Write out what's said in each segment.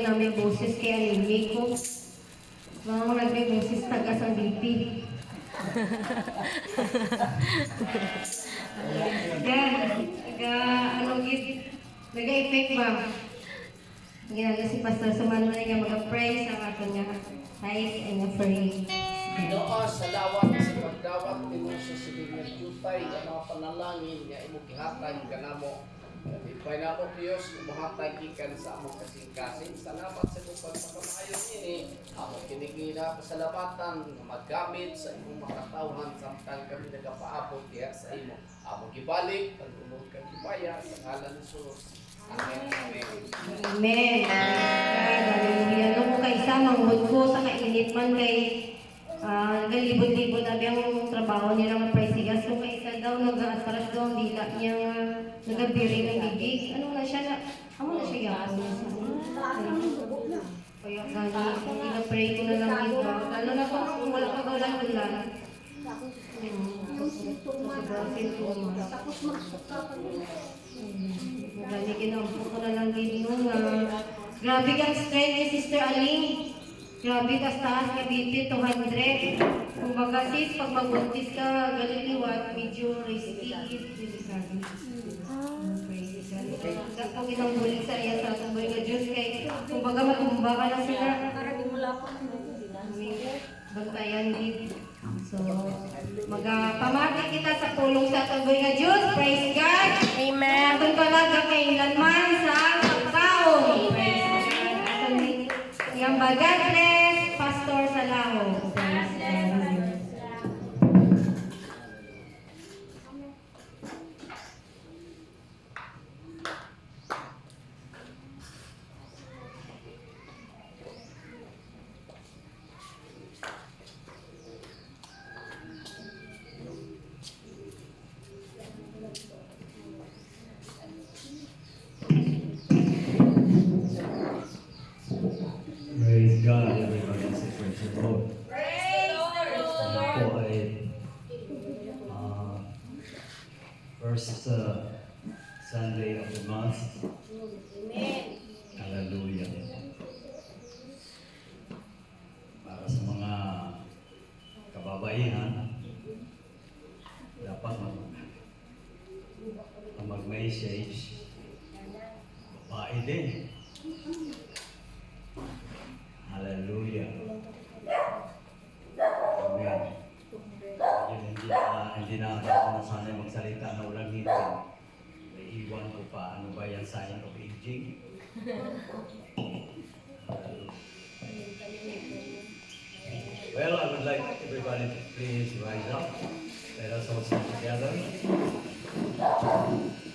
namin boses kaya nilimi ko. Mga nagbe-boses taga sa BP. Yan, naga-effect ba? Ginagawa si Pastor Sumano na nga mag-pray sa ato nga tithes and offering. Doa sa lawat sa pagdawat nimo sa siling nga jutay ang mga panalangin nga imo gihatag kanamo. Ipay na ko Dios muhatag gikan sa among kasing-kasing. Salamat sa imong pagpakamayon ini. Among kinigina pasalamatan nga magamit sa imong makatawhan samtang kami nagapaabot diha sa imo. Among gibalik ang unod kang gibaya sa ngalan ni Jesus. Amen. Amen. Hallelujah. Ano mo kay isa, manghod ko sa kainit man kay nagalibot-libot abi ang trabaho niya ng presigas. Kung kay isa daw, nag-atras daw ang dila niya nagabiring ng bibig. Ano na siya na, amo na siya yapon. Kaya gani, ina-pray ko na lang iba. Lalo na kung wala ka ulan-ulan. Tapos magsuka pa rin. Gani, kinampo ko na lang din nga. Grabe kang strength ni Sister Aling. Grabe ka taas ka BP 200. Kumbaga sis, pag magbuntis ka, galiliwat, medyo risky. Delikado. Kung ilang bulit sa iya sa atong nga Diyos kay kumbaga matumba ka na sila. Para di mo lapot mo. Bantayan din. So, magpamati kita sa pulong sa atong nga Diyos. Praise God. Amen. Atong talaga kay lanman sa pagkaon. Praise God. Yang God bless, Pastor Salaho. Praise God. Praise God, everybody. Say praise the Lord. Praise the Ito Lord. ay first Sunday of the month. Amen. Hallelujah. Para sa mga kababaihan, dapat mag-message. Babae din. Hallelujah. Amen. Hindi na ako nasanay magsalita na walang ngipin. Naiiwan ko pa, ano ba yan, sign of aging? Well, I would like everybody to please rise up. Let us all sing together.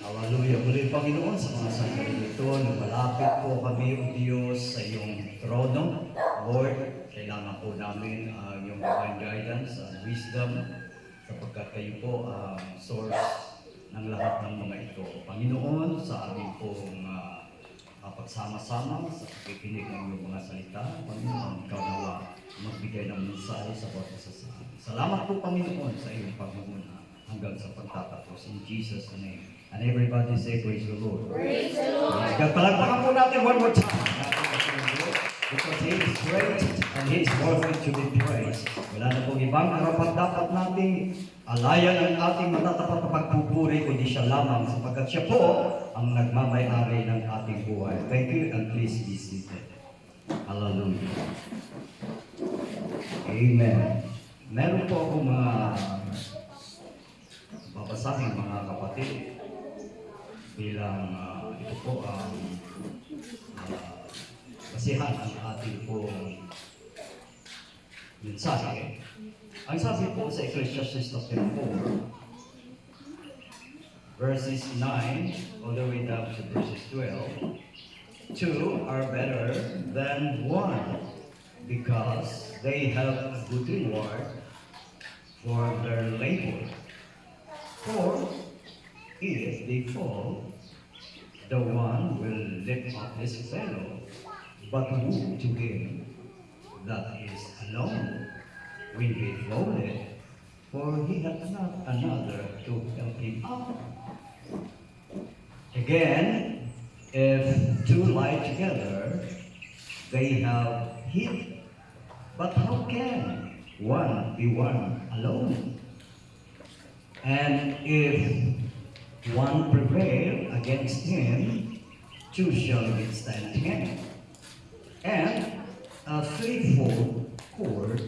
Hallelujah. Muli Panginoon sa mga sandali nito, malapit po kami, O Diyos, sa iyong trono. Lord, kailangan po namin ang iyong divine guidance and wisdom sapagkat kayo po ang source ng lahat ng mga ito. Panginoon, sa aming pong pagsama-sama sa pakikinig ng iyong mga salita, Panginoon, ikaw nawa magbigay ng mensahe sa bawat isa sa amin. Salamat po, Panginoon, sa iyong pagmumuna hanggang sa pagtatapos. In Jesus' name. And everybody say, praise the Lord. Praise the Lord. Praise God. Palagpakan po natin one more time. Because He is great and He is worthy to be praised. Wala na pong ibang karapat dapat nating alayan ang ating matatapat na pagpupuri kundi siya lamang sapagkat siya po ang nagmamayari ng ating buhay. Thank you and please be seated. Hallelujah. Amen. Meron po ako mga babasahin mga kapatid bilang ito po ang basihan ang ating pong mensahe. Ang sabi po sa Ecclesiastes chapter 4, verses 9 all the way down to verses 12, two are better than one because they have a good reward for their labor. For if they fall, the one will lift up his fellow, but woe to him that is alone when he falleth, for he hath not another to help him up. Again, if two lie together, they have hid. But how can one be one alone? And if one prevail against him, two shall withstand him. And a threefold cord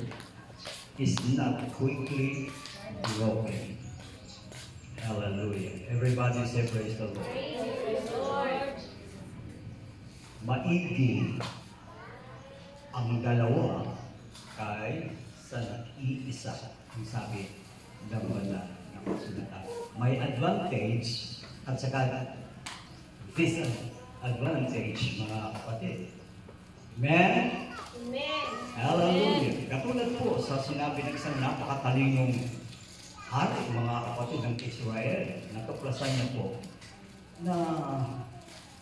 is not quickly broken. Hallelujah. Everybody say praise the Lord. Lord. Maigi ang dalawa kay sa nag-iisa ang sabi ng banal na kasulatan. May advantage at saka disadvantage, mga kapatid. Amen? Amen. Hallelujah. Katulad po sa sinabi ng isang napakatalinong hari, mga kapatid ng Israel, natuklasan niya po na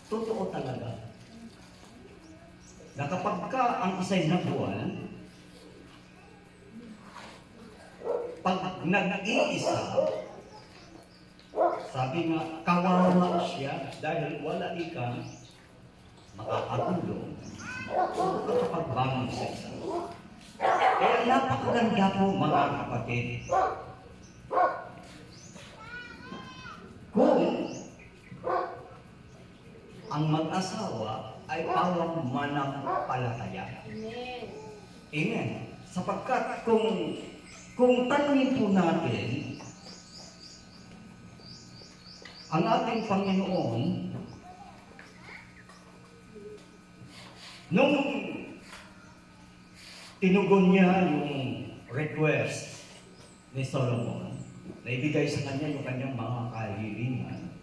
totoo talaga na kapag ka ang isa'y nabuwal, pag nag-iisa, sabi nga, kawawa siya dahil wala ikang makakatulong kapag bangon sa isa. Kaya napakaganda po, mga kapatid. Kung ang mag-asawa ay parang manampalataya. Amen. Amen. Sapagkat kung tanungin po natin ang ating Panginoon, nung tinugon niya yung request ni Solomon, naibigay sa kanya yung kanyang mga kahilingan.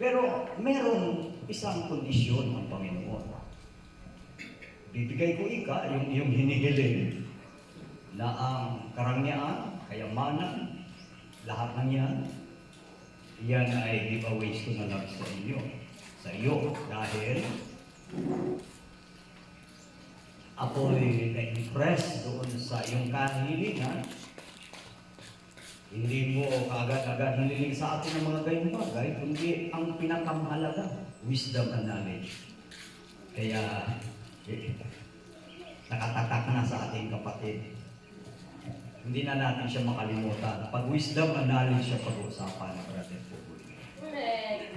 Pero merong isang kondisyon ng Panginoon. Bibigay ko yung iyong hinihiling na ang karangyaan, kayamanan, lahat ng yan ay giveaways ko na lang sa inyo. Sa iyo, dahil ako'y na-impress doon sa iyong kahilingan. Hindi mo kaagad-agad hiniling sa atin ng mga gayong bagay, kundi ang pinakamahalaga, wisdom and knowledge. Kaya, nakatatak na sa ating kapatid. Hindi na natin siya makalimutan. Pag wisdom and knowledge siya pag-uusapan ng brother po. Amen.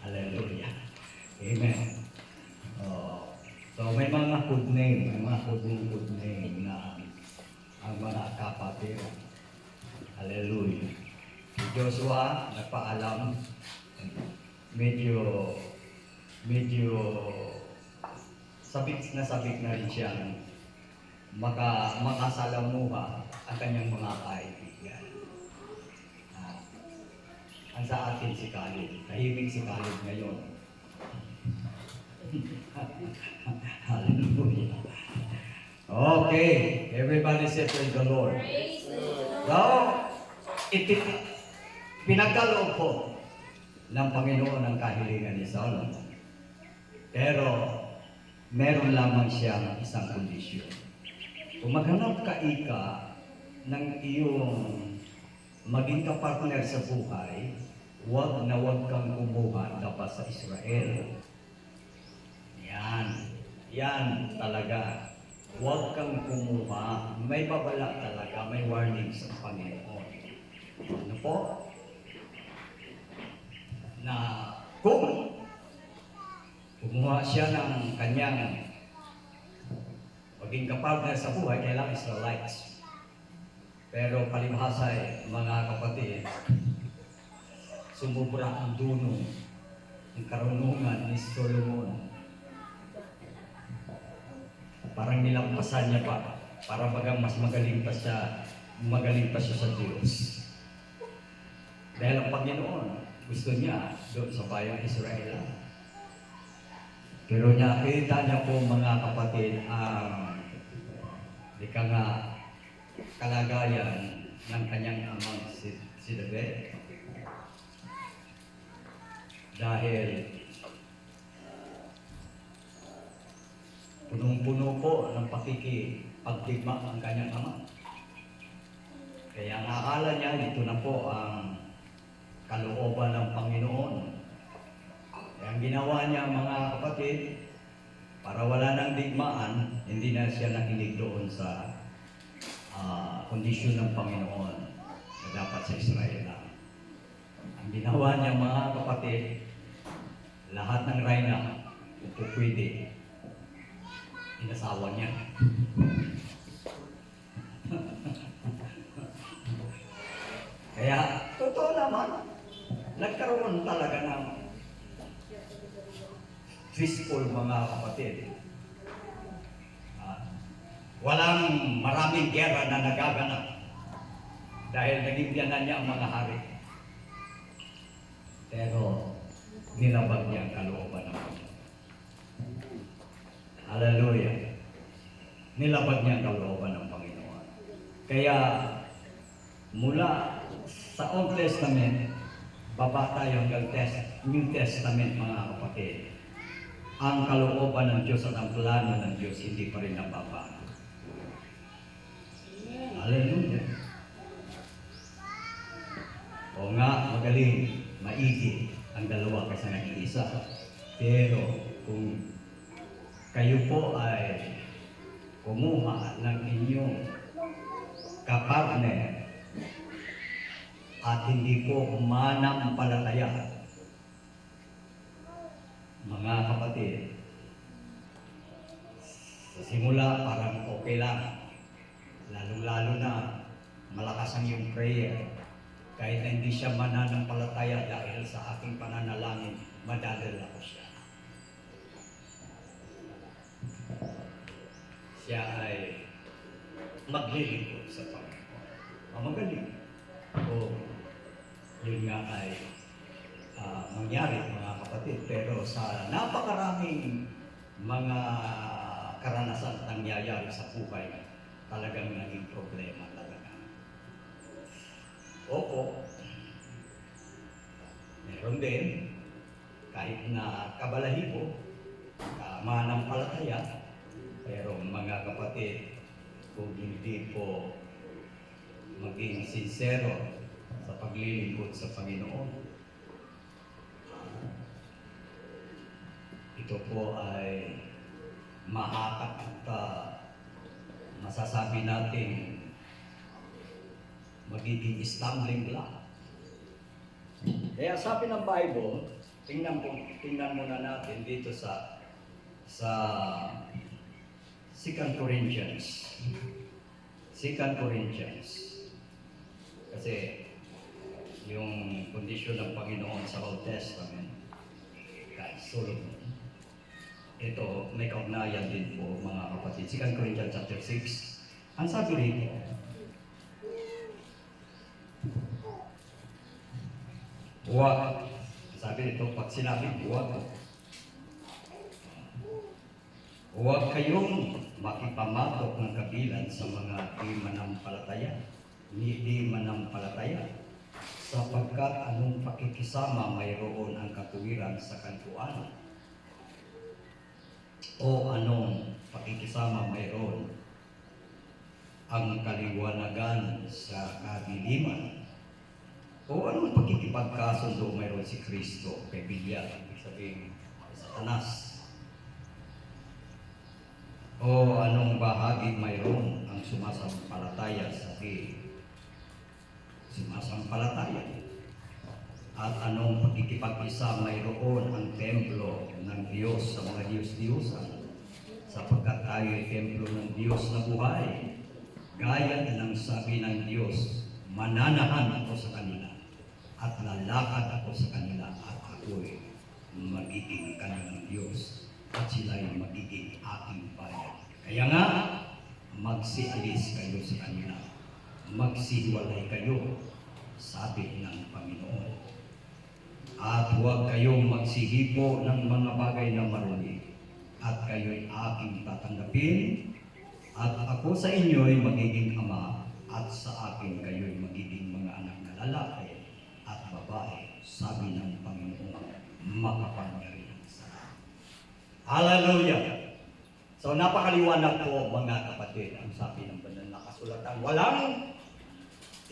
Hallelujah. Amen. So may mga good name, may mga good name na ang mga kapatid. Hallelujah. Si Joshua, nagpaalam, medyo sabik na rin siyang makasalamuha ang kanyang mga kaibigan. Ang sa atin si Caleb, tahimik si Caleb ngayon. Hallelujah. Okay, everybody say praise the Lord. Praise the Lord. So, pinagkaloob po ng Panginoon ang kahilingan ni Solomon. Pero, meron lamang siyang isang kondisyon. Kung maghanap ka ng iyong maging kapartner sa buhay, huwag na huwag kang kumuha dapat sa Israel. Yan talaga. Huwag kang kumuha. May babala talaga, may warning sa Panginoon. Ano po? Na kung kumuha siya ng kanyang maging kapartner sa buhay, kailangan Israelites. Pero palibhasa mga kapatid, sumubra ang dunong, ang karunungan ni Solomon. Parang nilampasan niya pa, para bagang mas magaling pa siya sa Diyos. Dahil ang Panginoon, gusto niya doon sa bayang Israel. Pero kita niya po mga kapatid ang kalagayan ng kanyang amang si David. Dahil punong-puno po ng pakikipagdigma ang kanyang ama. Kaya ang akala niya, ito na po ang kalooban ng Panginoon. Kaya ang ginawa niya mga kapatid, para wala nang digmaan, hindi na siya nakinig doon sa kondisyon ng Panginoon na dapat sa Israel lang. Ang ginawa niya mga kapatid, lahat ng reyna, kung pwede, inasawa niya. Kaya, totoo naman, nagkaroon talaga ng peaceful mga kapatid. Walang maraming gera na nagaganap dahil nagigyanan niya ang mga hari. Pero nilabag niya ang kalooban ng Panginoon. Hallelujah. Nilabag niya ang kalooban ng Panginoon. Kaya mula sa Old Testament, baba tayo hanggang New Testament mga kapatid. Ang kalooban ng Diyos at ang plano ng Diyos hindi pa rin nababago. Hallelujah. O nga, magaling, maigi ang dalawa kasi naging isa. Pero kung kayo po ay kumuha ng inyong kapartner at hindi po manampalataya, mga kapatid, sa simula parang okay lang. Lalo-lalo na malakas ang iyong prayer. Kahit na hindi siya mananampalataya dahil sa aking pananalangin, madadala ko siya. Siya ay maglilingkod sa Panginoon. Magaling. O yun nga ay mangyari mga kapatid. Pero sa napakaraming mga karanasan at nangyayari sa buhay, talagang naging problema talaga. Oo. Meron din, kahit na kabalahibo, manampalataya, pero mga kapatid, kung hindi po maging sincero sa paglilingkod sa Panginoon, ito po ay mahakot at masasabi natin magiging stumbling block. Kaya sabi ng Bible, tingnan muna natin dito sa 2 Corinthians. 2 Corinthians. Kasi yung kondisyon ng Panginoon sa Old Testament, kay Solomon, ito, may kaugnayan din po mga kapatid. 2 Corinthians chapter 6. Ang sabi rito, huwag. Sabi rito, pag sinabi, huwag kayong makipamatok ng kabilan sa mga di manampalataya, sapagkat anong pakikisama mayroon ang katuwiran sa kantuan, o anong pakikisama mayroon ang kaliwanagan sa kadiliman, o anong pakikipagkasundo mayroon si Kristo kay Belial, ibig sabihin Satanas, o anong bahagi mayroon ang sumasampalataya sa sumasampalataya, at anong pagkikipag-isa mayroon ang templo ng Diyos sa mga Diyos-Diyosan, sapagkat tayo ay templo ng Diyos na buhay. Gaya ng sabi ng Diyos, mananahan ako sa kanila at lalakad ako sa kanila, at ako'y magiging kanilang Diyos at sila'y magiging aking bayan. Kaya nga, magsialis kayo sa kanila, magsihiwalay kayo, sabi ng Panginoon. At huwag kayong magsihipo ng mga bagay na marumi, at kayo'y aking tatanggapin, at ako sa inyo'y magiging ama, at sa akin kayo'y magiging mga anak na lalaki at babae, sabi ng Panginoon makapangyarihan sa lahat. Hallelujah! So napakaliwanag po mga kapatid ang sabi ng banal na kasulatan. Walang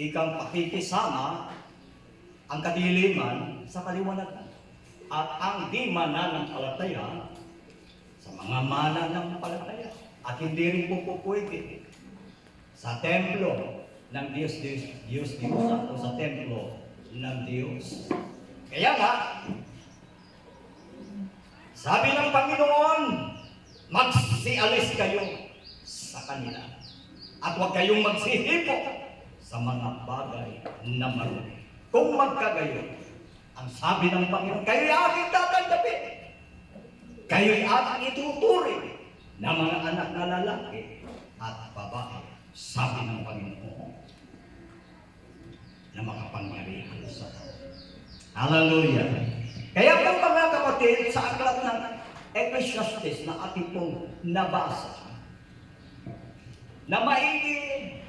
ikang pakikisama ang kadiliman sa kaliwanagan, at ang di mananampalataya sa mga mananampalataya. At hindi rin po pwede sa templo ng Diyos o sa templo ng Diyos. Kaya nga, sabi ng Panginoon, magsialis kayo sa kanila at huwag kayong magsihipo sa mga bagay na marumi. Kung magkagayon, ang sabi ng Panginoon, kayo'y aking tatanggapin. Kayo'y aking ituturing na mga anak na lalaki at babae, sabi ng Panginoon, na makapangyarihan sa Hallelujah! Kaya po mga kapatid, sa aklat ng Ecclesiastes na ating pong nabasa, na maigi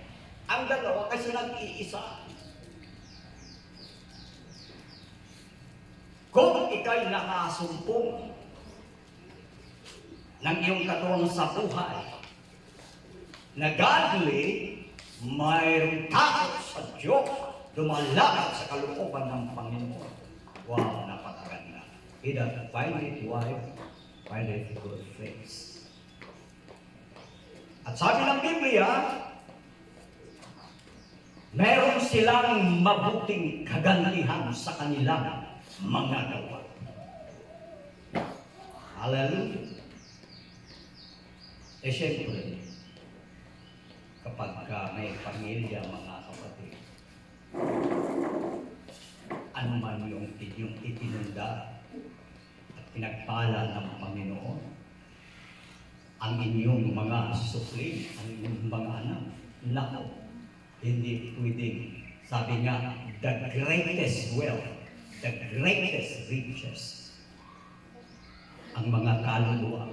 ang dalawa kasi nag-iisa. Kung ika'y nakasumpong ng iyong katuwang sa buhay, na godly, mayroong takot sa Diyos, lumalakad sa kalooban ng Panginoon. Wow, napakaganda. He that findeth wife, findeth good things. At sabi ng Biblia, meron silang mabuting kagantihan sa kanilang mga gawa. Hallelujah. Eh siyempre, kapag may pamilya, mga kapatid, ano man yung inyong itinunda at pinagpala ng Panginoon, ang inyong mga supling, ang inyong mga anak, nako, hindi pwedeng, sabi nga, the greatest wealth, the greatest riches, ang mga kaluluwa.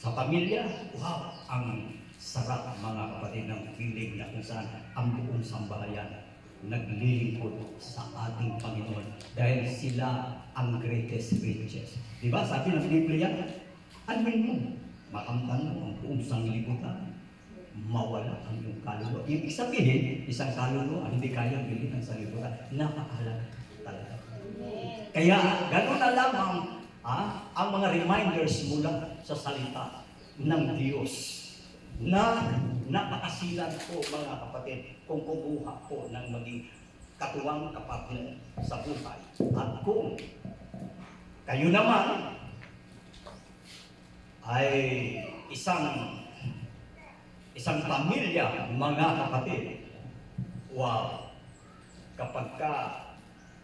Sa pamilya, wow, ang sarap mga kapatid ng feeling na kung saan ang buong sambahayan naglilingkod sa ating Panginoon dahil sila ang greatest riches. Diba? Sabi ng Biblia, anuin mo, makamtan mo ang buong sanglibutan, mawala ang iyong kaluluwa. Ibig sabihin, isang kaluluwa hindi kayang bilhin ng sanglibutan. Napakahalaga talaga. Kaya, gano'n na lamang ang mga reminders mula sa salita ng Diyos na napakasilan po mga kapatid kung kukuha po ng maging katuwang kapatid sa buhay. At kung kayo naman ay isang pamilya, mga kapatid, wow, kapag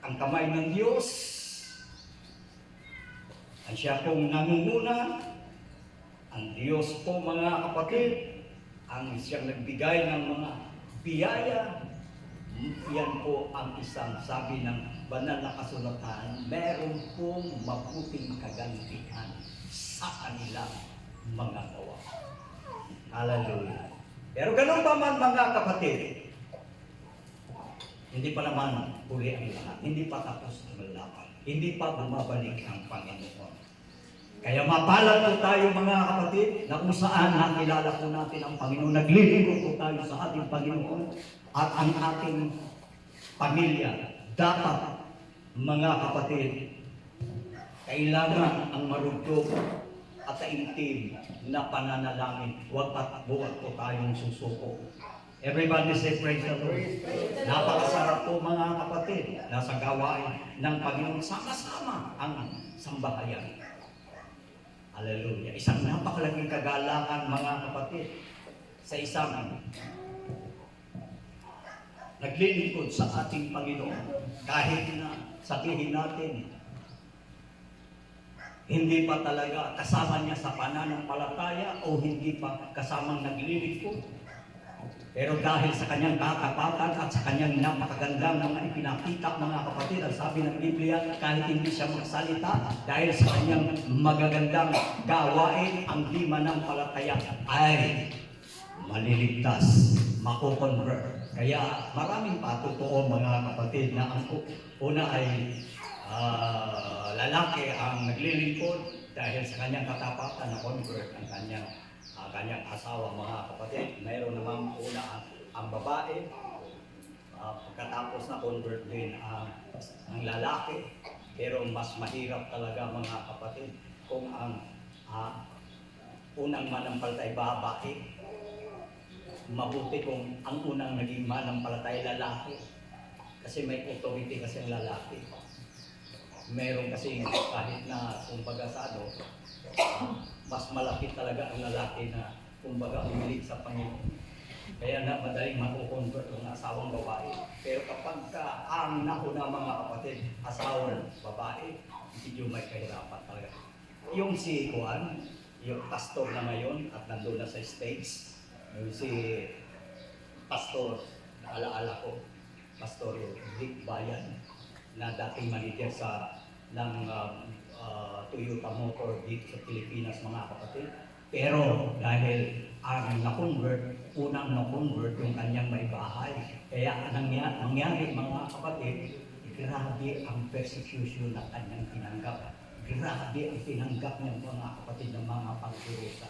ang kamay ng Diyos ang siya pong nangunguna, ang Diyos po mga kapatid, ang siyang nagbigay ng mga biyaya, yan po ang isang sabi ng banal na kasulatan, meron pong mabuting kagantihan sa kanilang mga gawa. Hallelujah. Pero ganun pa man mga kapatid, hindi pa naman huli ang lahat, hindi pa tapos ang laban, hindi pa bumabalik ang Panginoon. Kaya mapalad po tayo mga kapatid na kung saan nakilala po natin ang Panginoon. Naglilingkod po tayo sa ating Panginoon at ang ating pamilya. Dapat mga kapatid, kailangan ang marugtog at taimtim na pananalangin. Huwag po tayong susuko. Everybody say praise the Lord. Napakasarap po mga kapatid na sa gawain ng Panginoon. Sama-sama ang sambahayan. Hallelujah. Isang napakalaking kagalakan mga kapatid sa isang naglilingkod sa ating Panginoon. Kahit na sabihin natin, hindi pa talaga kasama niya sa pananampalataya o hindi pa kasamang naglilingkod. Pero dahil sa kanyang katapatan at sa kanyang napakagandang mga ipinakita mga kapatid, ang sabi ng Biblia, kahit hindi siya magsalita, dahil sa kanyang magagandang gawain, ang di manampalataya ay maliligtas, mako-convert. Kaya maraming patotoo mga kapatid na ang una ay lalaki ang naglilingkod dahil sa kanyang katapatan na convert ang kanyang asawa mga kapatid. Mayroon naman una ang babae, pagkatapos na convert din ang lalaki. Pero mas mahirap talaga mga kapatid kung ang unang manampalatay babae, mabuti kung ang unang naging manampalatay lalaki. Kasi may authority kasi ang lalaki. Meron kasi kahit na kumbaga sa mas malapit talaga ang lalaki na kumbaga umilig sa Panginoon. Kaya na madaling makukonvert ang asawang babae. Pero kapag ang nauna mga kapatid, asawang babae, medyo may kahirapan talaga. Yung si Juan, yung pastor na ngayon at nandun na sa States, yung si pastor, alaala ko, Pastor Vic Bayan, na dating manager ng Toyota Motor dito sa Pilipinas mga kapatid. Pero dahil ang na-convert, unang na-convert yung kanyang may bahay. Kaya nangyari mga kapatid, grabe ang persecution na kanyang tinanggap. Grabe ang tinanggap niya mga kapatid ng mga pagkurusa.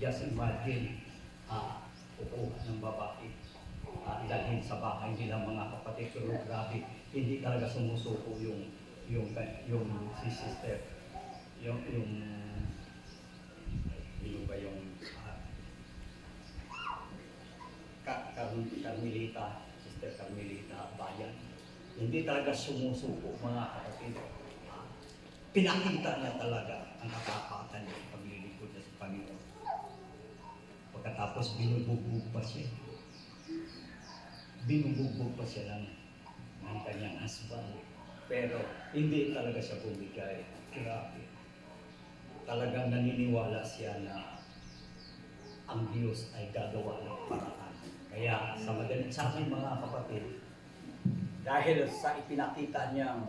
Just imagine, kukuha ng babae, dalhin sa bahay nila mga kapatid. Pero grabe, hindi talaga sumusuko yung si sister, yung Carmelita, Sister Carmelita Bayan. Hindi talaga sumusuko mga kapatid. Pinakita niya talaga ang katapatan niya paglilingkod niya sa Panginoon. Pagkatapos binubugbog pa siya. Binubugbog pa siya ng kanyang husband. Pero hindi talaga siya bumigay. Grabe. Talagang naniniwala siya na ang Diyos ay gagawa ng paraan. Kaya sa aking mga kapatid, dahil sa ipinakita niyang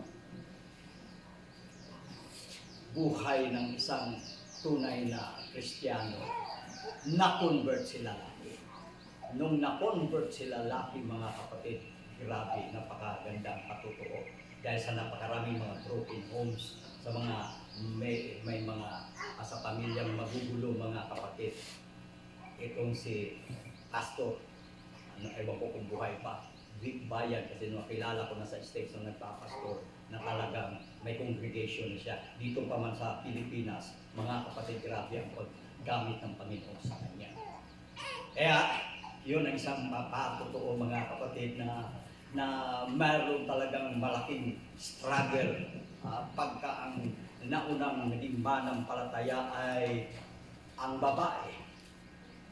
buhay ng isang tunay na Kristiyano, na-convert sila laki. Nung na-convert sila laki mga kapatid, grabe, napakaganda ang patutuo. Dahil sa napakaraming mga broken homes, sa mga may mga sa pamilyang magugulo mga kapatid. Itong si Pastor, ewan ko kung buhay pa, Vic Bayan, kasi nung kilala ko na sa States nung nagpapastor, na talagang may congregation na siya. Dito pa man sa Pilipinas, mga kapatid, grabe ang paggamit ng Panginoon sa kanya. Kaya, yun ang isang papatotoo mga kapatid na mayroon talagang malaking struggle pagka ang naunang naging manampalataya ay ang babae.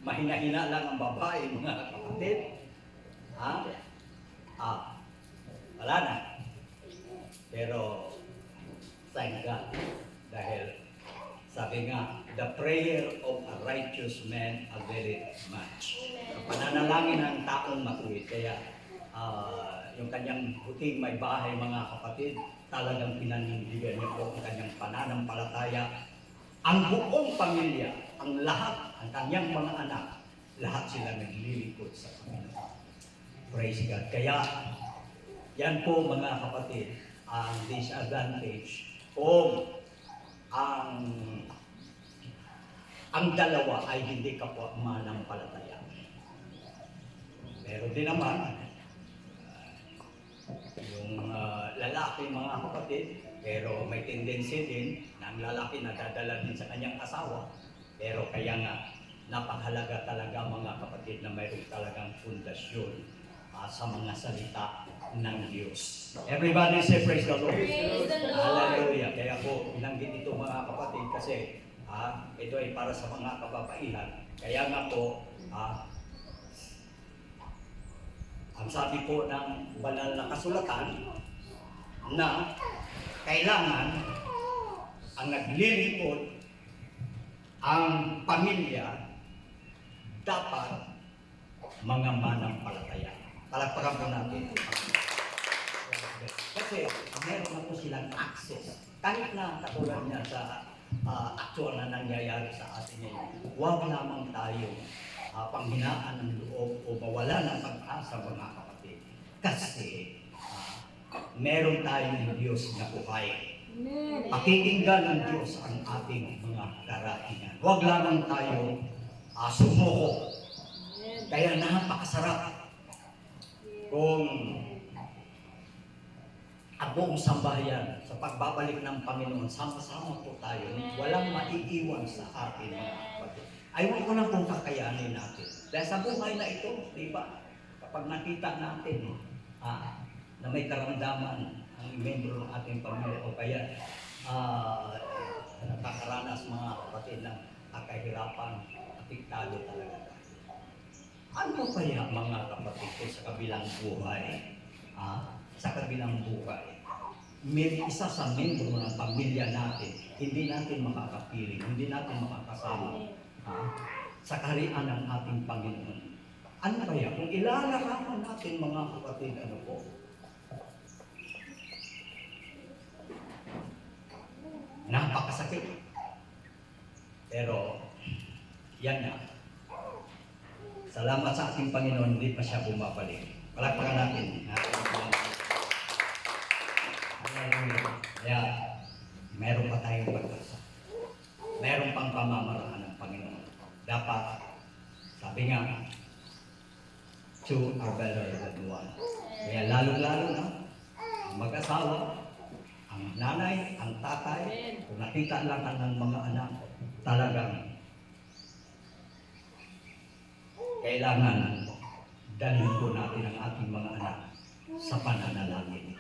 Mahina-hina lang ang babae mga kapatid. Wala na. Pero thank God dahil sabi nga, the prayer of a righteous man availeth much. Pananalangin ng taong matuwid. Kaya yung kanyang buting may bahay mga kapatid, talagang pinanindigan niya po ang kanyang pananampalataya. Ang buong pamilya, ang lahat, ang kanyang mga anak, lahat sila naglilingkod sa Panginoon. Praise God. Kaya, yan po mga kapatid, ang disadvantage kung ang dalawa ay hindi kapwa manampalataya. Meron din naman, yung lalaki mga kapatid, pero may tendency din na ang lalaki nadadala din sa kanyang asawa. Pero kaya nga, napakahalaga talaga mga kapatid na mayroon talagang pundasyon sa mga salita ng Diyos. Everybody say praise the Lord. Praise the Lord. Hallelujah. Kaya po, binanggit ito mga kapatid kasi ito ay para sa mga kababaihan. Kaya nga po, ang sabi po ng banal na kasulatan na kailangan ang naglilingkod ang pamilya dapat mga manampalataya. Palagpakan po natin. Kasi meron na po silang access. Kahit na katulad niya sa actual na nangyayari sa atin ngayon, huwag lamang tayo panghinaan ng loob o mawala ng pag-asa mga kapatid. Kasi meron tayong Diyos na buhay. Pakikinggan ng Diyos ang ating mga karatingan. Huwag lamang tayo sumuko. Kaya napakasarap kung buong sambahayan sa pagbabalik ng Panginoon, sama-sama po tayo. Walang maiiwan sa atin, mga kapatid. Ayaw ko lang kung kakayanin natin. Dahil sa buhay na ito, di ba? Kapag nakita natin na may karamdaman ang membro ng ating pamilya o kaya nakakaranas mga kapatid ng kahirapan, apektado talaga tayo. Ano kaya mga kapatid ko sa kabilang buhay? Sa kabilang buhay, may isa sa membro ng pamilya natin, hindi natin makakapiling, hindi natin makakasama sa kaharian ng ating Panginoon. Ano kaya? Kung ilalarawan natin mga kapatid, ano po? Napakasakit. Pero, yan na. Salamat sa ating Panginoon, hindi pa siya bumabalik. Palakpakan natin. Kaya, meron pa tayong pag-asa. Meron pang pamamaraan ng Panginoon. Dapat, sabi nga, two are better than one. Kaya lalo-lalo na, ang mag-asawa, ang nanay, ang tatay, kung nakita lang ng mga anak, talagang kailangan dalhin po natin ang ating mga anak sa pananalangin.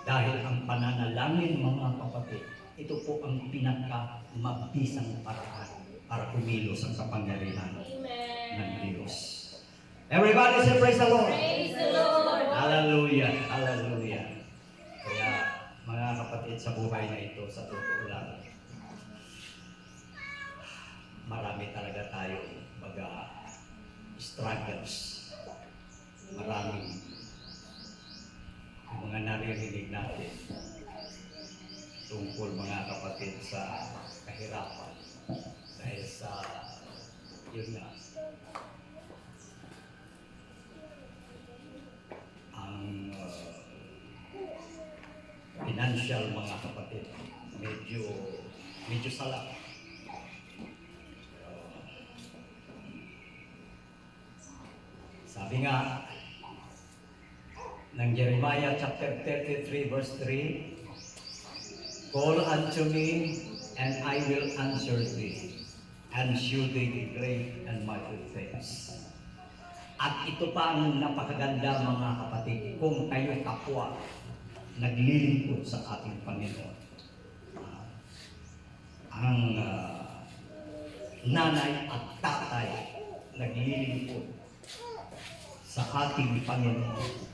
Dahil ang pananalangin, mga kapatid, ito po ang pinaka-mabisang paraan para kumilos ang kapangyarihan ng Diyos. Everybody say praise the Lord! Praise the Lord! Hallelujah! Hallelujah! Kaya mga kapatid, sa buhay na ito, sa totoo lang, marami talaga tayo struggles. Maraming mga naririnig natin tungkol mga kapatid sa kahirapan dahil sa yun nga ang financial mga kapatid medyo salap. Sabi nga ng Jeremiah chapter 33 verse 3, call unto me and I will answer thee and shew thee the great and mighty things. At ito pa ang napakaganda mga kapatid, kung kayo kapwa naglilingkod sa ating Panginoon. Ang nanay at tatay naglilingkod sa ating Panginoon.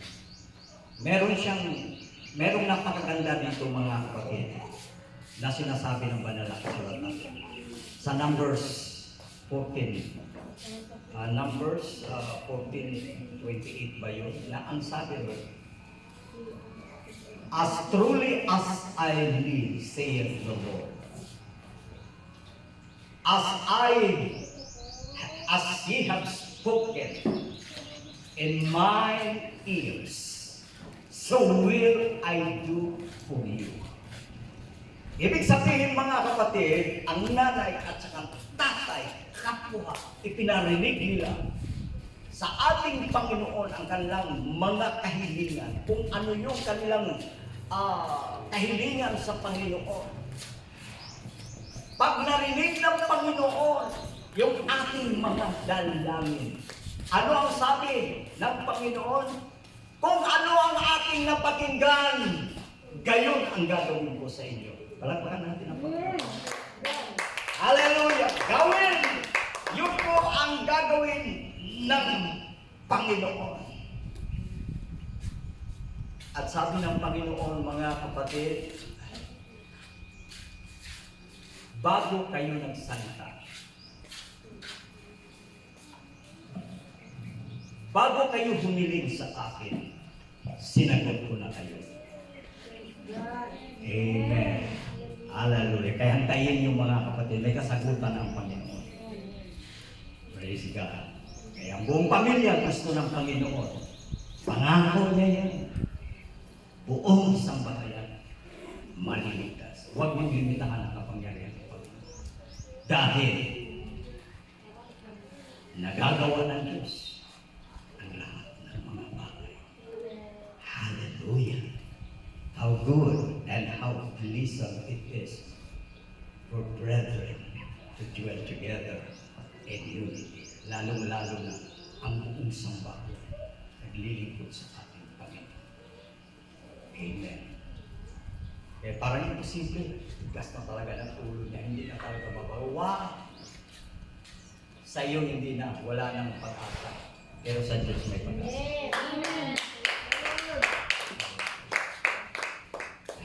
Merong napakaganda dito mga kapatid na sinasabi ng banal na kasulatan. Sa Numbers 14, Numbers 14:28 ba yun? Na ang sabi rin, as truly as I live, saith the Lord, as ye have spoken in my ears, so will I do for you. Ibig sabihin mga kapatid, ang nanay at saka tatay, kapwa, ipinarinig nila sa ating Panginoon ang kanilang mga kahilingan. Kung ano yung kanilang kahilingan sa Panginoon. Pag narinig ng Panginoon yung ating mga dalangin, ano ang sabi ng Panginoon? Kung ano ang aking napakinggan, gayon ang gagawin ko sa inyo. Palakpakan natin ang Panginoon. Hallelujah! Gawin! Yun po ang gagawin ng Panginoon. At sabi ng Panginoon, mga kapatid, bago kayo nagsalita, bago kayo humiling sa akin, sinagot ko na kayo. Amen. Hallelujah. Kaya hantayin yung mga kapatid, may kasagutan ng Panginoon. Praise God. Kaya ang buong pamilya gusto ng Panginoon. Pangako niya yan. Buong sambahayan, maliligtas. Huwag mong limitahan ang kapangyarihan ng Panginoon. Dahil nagagawa ng Diyos ang lahat ng mga bagay. Hallelujah. How good is for brethren to dwell together in unity. Lalong-lalo na ang buong sambahan naglilingkod sa ating Panginoon. Amen. Kaya parang imposible. Tigas na talaga ng ulo niya. Hindi na talaga mabawa. Sa iyo hindi na. Wala nang pag-asa. Pero sa Diyos may pag-asa. Amen.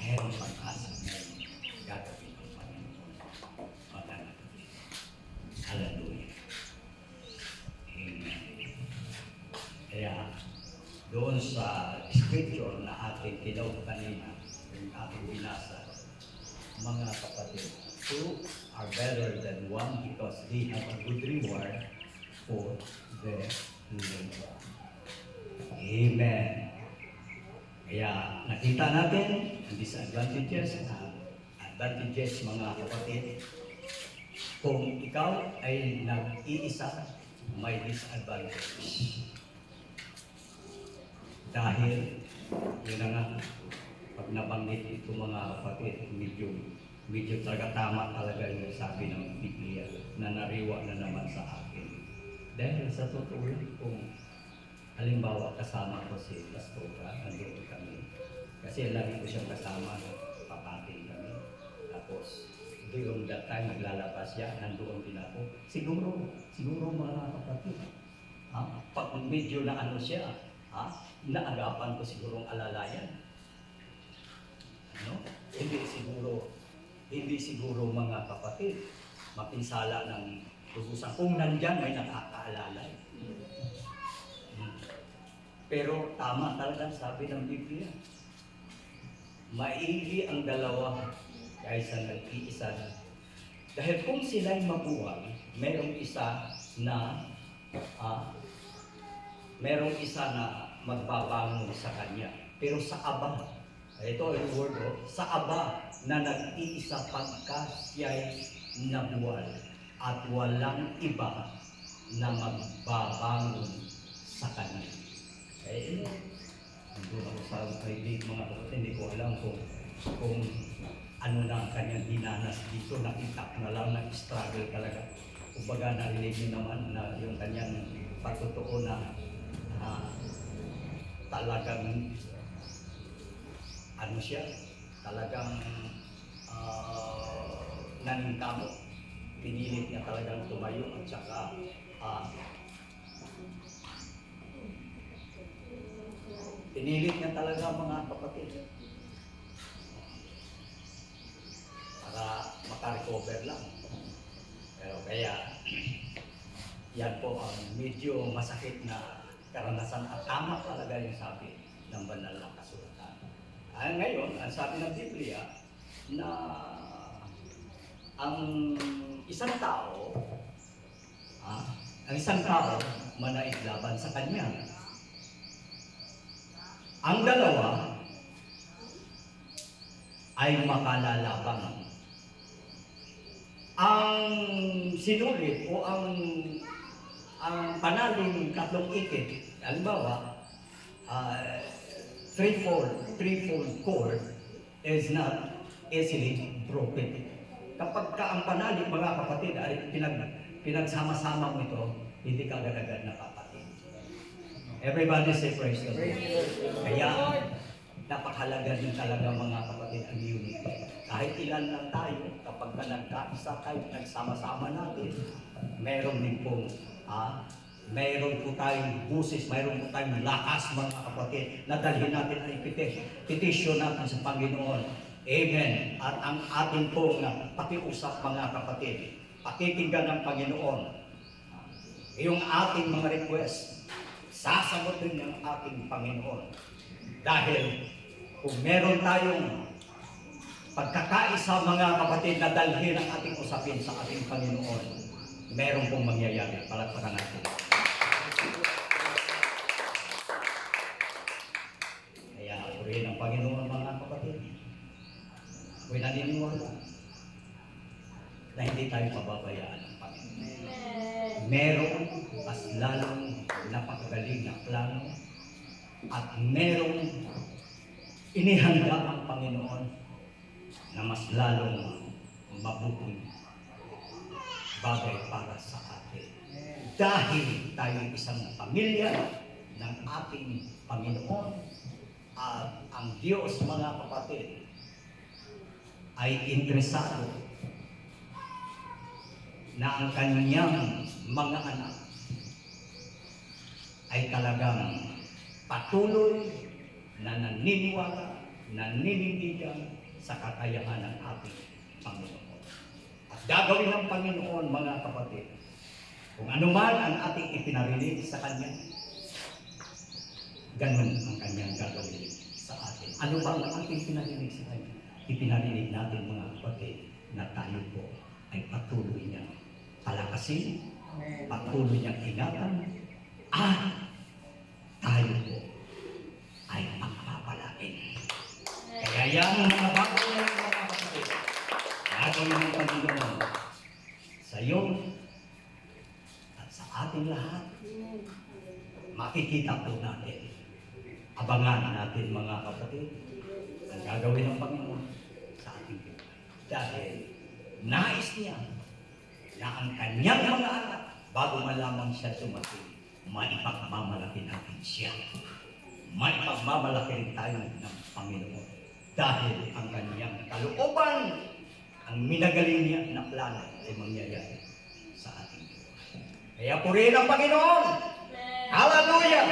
Mayroong pag-asa. Mayroong gagawin ng Panginoon. Matanapin. Hallelujah. Amen. Kaya doon sa scripture na ating tinawag kanina, yung ating binasa, mga kapatid, two are better than one because they have a good reward for their labor. Amen. Kaya nakita natin ang disadvantages at advantages, mga kapatid. Kung ikaw ay nag-iisa, may disadvantage. Dahil, yun na nga, pag nabanggit ito mga kapatid, medyo talaga tama talaga yung sabi ng Biblia na nariwa na naman sa akin. Dahil sa totoo lang, kung halimbawa kasama ko si Pastora, nandito kami. Kasi lagi ko siyang kasama, papating kami. Tapos, during that time, naglalabas siya, nandoon din ako. Siguro mga kapatid, pag medyo na ano siya, naagapan ko sigurong alalayan. No? Hindi siguro mga kapatid, mapinsala ng lubusan. Kung nandyan, may nakakaalala. Pero tama talaga sabi ng Biblia. Maigi ang dalawa kaysa nag-iisa na. Dahil kung sila'y mabuhay, merong isa na magbabangon sa kanya. Pero sa Aba, ito yung word sa Aba na nag-iisa pagka siya'y nabuwal at walang iba na magbabangon sa kanya. Nandun ako sa private mga kapatid, hindi ko alam kung ano na ang kanyang dinanas dito. Nakita ko na lang na struggle talaga. Kumbaga narinig niyo naman na yung kanyang pagtotoo na talagang ano siya, talagang naningkamo. Pinilit niya talagang tumayo at saka pinilit niya talaga mga kapatid para makarecover lang. Pero kaya yan po ang medyo masakit na karanasan at tama talaga yung sabi ng banal na kasulatan. Ngayon, ang sabi ng Biblia na ang isang tao manaig laban sa kanya. Ang dalawa ay makalalaban. Ang sinulit o ang panaling tatlong ikit, halimbawa, threefold cord is not easily broken. Kapag ka ang panalig, mga kapatid, ay pinagsama-sama mo ito, hindi ka agad-agad napapatid. Everybody say praise the Lord. Kaya, napakahalaga din talaga mga kapatid ang unity. Kahit ilan lang tayo, kapag ka nagkaisa tayo, nagsama-sama natin, meron din pong mayroon po tayong busis, mayroon po tayong lakas mga kapatid na dalhin natin ang petition natin sa Panginoon. Amen. At ang ating pong pakiusap mga kapatid, pakikinggan ng Panginoon. Yung ating mga request, sasagutin ng ating Panginoon. Dahil kung meron tayong pagkakaisa mga kapatid na dalhin ang ating usapin sa ating Panginoon, meron pong mangyayari. Palagpakan natin. Kaya purihin ang Panginoon mga kapatid. Ako'y naniniwala na hindi tayo pababayaan ng Panginoon. Merong mas lalong napakagaling na plano at merong inihanda ang Panginoon na mas lalong mabuting bagay para sa atin. Dahil tayo isang pamilya ng ating Panginoon at ang Diyos, mga kapatid, ay interesado na ang kanyang mga anak ay talagang patuloy na naniniwala, naninindigan sa kakayahan ng ating Panginoon. At gagawin ng Panginoon, mga kapatid, kung anuman ang ating ipinarinig sa Kanya, ganun ang Kanyang gagawin sa atin. Ano ba ang ating pinarinig sa Kanya? Ipinarinig natin, mga kapatid, na tayo po ay patuloy niyang palakasin, patuloy niyang ingatan, at tayo po ay pagpapalain. Kaya yan ang mga bagay na mga kapatid, gagawin ng Panginoon sa iyo at sa ating lahat. Makikita po natin, abangan natin, mga kapatid, ang gagawin ng Panginoon sa ating buhay. Dahil nais niya na ang kanyang mga anak, bago malamang siya dumating, maipagmamalaki natin siya. Maipagmamalaki rin tayo ng Panginoon. Dahil ang kanyang kalooban, ang minagaling niya na plano ay mangyayari sa ating buhay. Kaya purihin ang Panginoon! Hallelujah!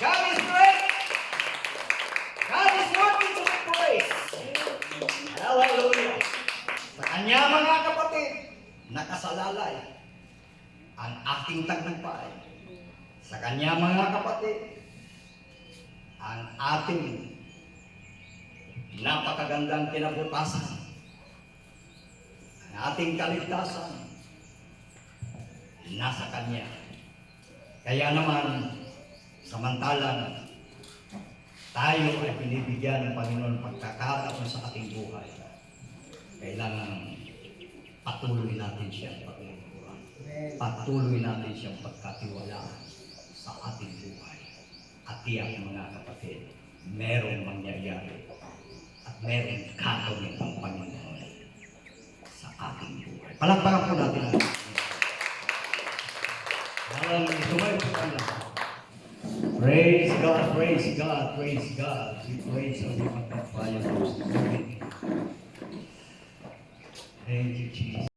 God is great! God is worthy to be praised! Hallelujah! Sa kanya, mga kapatid, nakasalalay ang ating tagumpay. Sa kanya, mga kapatid, ang ating napakagandang kinabukasan, ang ating kaligtasan, nasa kanya. Kaya naman, samantalang tayo ay binibigyan ng Panginoon pagkakataon sa ating buhay, kailangan patuloy natin siyang paglingkuran. Patuloy natin siyang pagkatiwalaan sa ating buhay. At tiyak, mga kapatid, merong mangyayari at merong gagawin ang Panginoon sa ating buhay. Palakpakan po natin ang praise God, praise God, praise God. We praise the Lord. Thank you, Jesus.